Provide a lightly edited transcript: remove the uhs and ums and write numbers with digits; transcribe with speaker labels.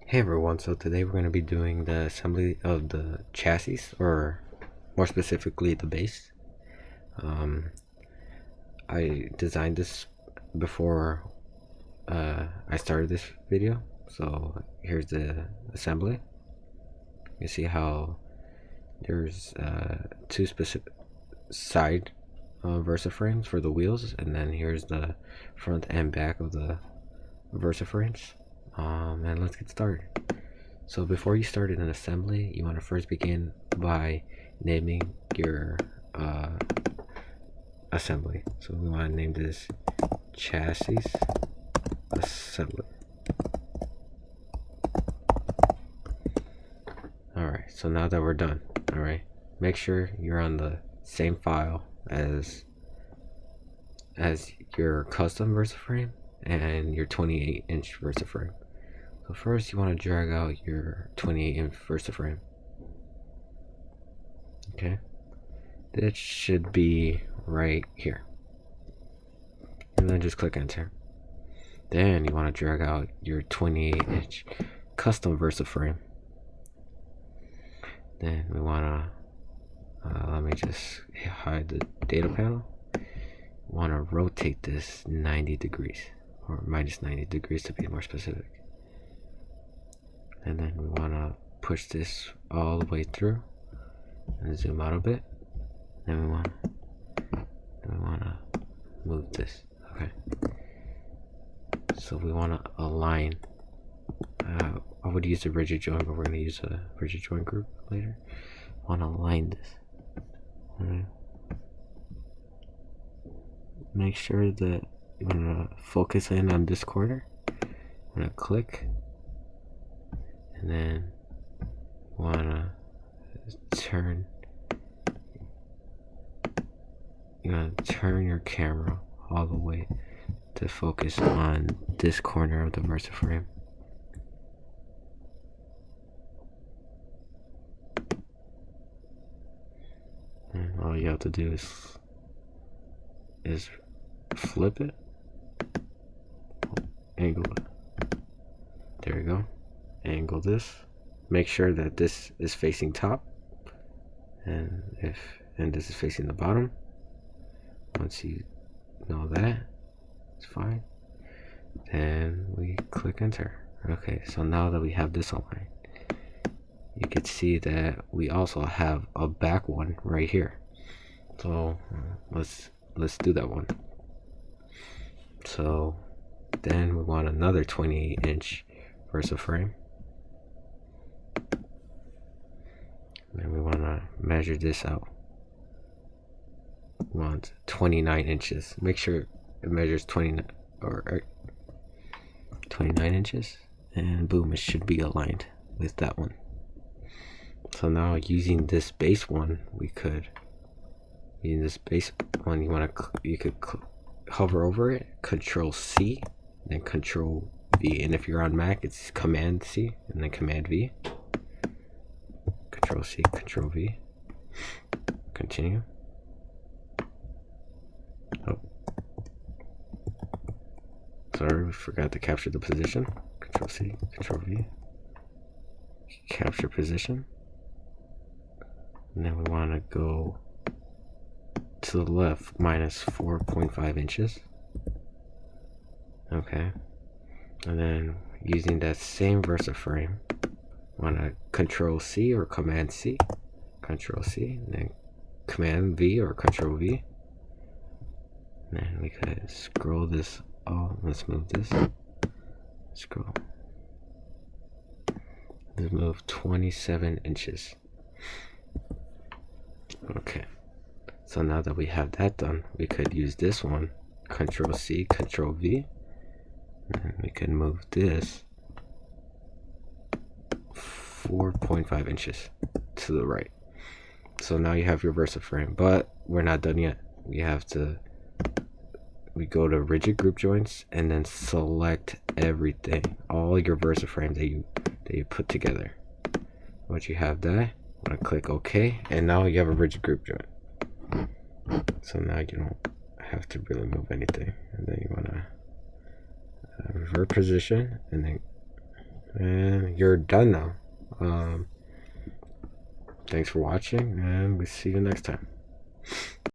Speaker 1: Hey everyone, so today we're going to be doing the assembly of the chassis, or more specifically the base. I designed this before I started this video, so here's the assembly. You see how there's two specific side Versa frames for the wheels, and then here's the front and back of the Versa frames. And let's get started. So before you start an assembly, you want to first begin by naming your assembly. So we want to name this chassis assembly. Alright, so now that we're done, alright, make sure you're on the same file as your custom Versa frame and your 28-inch Versa frame. So first you want to drag out your 28-inch Versa frame. Okay, that should be right here, and then just click enter. Then you want to drag out your 28-inch custom Versa frame. Then we want to let me just hide the data panel. Want to rotate this 90 degrees, or minus 90 degrees to be more specific. And then we want to push this all the way through and zoom out a bit. Then we want to move this. Okay. So we want to align. I would use a rigid joint, but we're going to use a rigid joint group later. I want to align this. Alright. Make sure that you want to focus in on this corner. I'm going to click, and then want to turn. You're going to turn your camera all the way to focus on this corner of the Versa frame. And all you have to do is flip it, angle it. There you go. Angle this. Make sure that this is facing top, and this is facing the bottom. Once you know that, it's fine. Then we click enter. Okay, so now that we have this aligned, you can see that we also have a back one right here. So let's do that one. So then we want another 28-inch Versa frame. And we want to measure this out. We want 29 inches. Make sure it measures 29 inches, and boom, it should be aligned with that one. So now using this base one, you could hover over it, Control C, then Control V, and if you're on Mac, it's Command C and then Command V. Control C, Control V. Continue. Oh, sorry, we forgot to capture the position. Control C, Control V. Capture position. And then we want to go to the left, minus 4.5 inches. Okay. And then using that same Versa frame, want to Control C or Command C. Control C, and then Command V or Control V. And then we could scroll this. Oh, let's move this. Scroll. Let's move 27 inches. Okay. So now that we have that done, we could use this one, Control C, Control V, and we can move this 4.5 inches to the right. So now you have your Versa frame, but we're not done yet. We go to rigid group joints and then select everything, all your Versa frames that you put together. Once you have that, I'm gonna click OK, and now you have a rigid group joint. So now you don't have to really move anything, and then you want to revert position, and then you're done now. Thanks for watching, and we'll see you next time.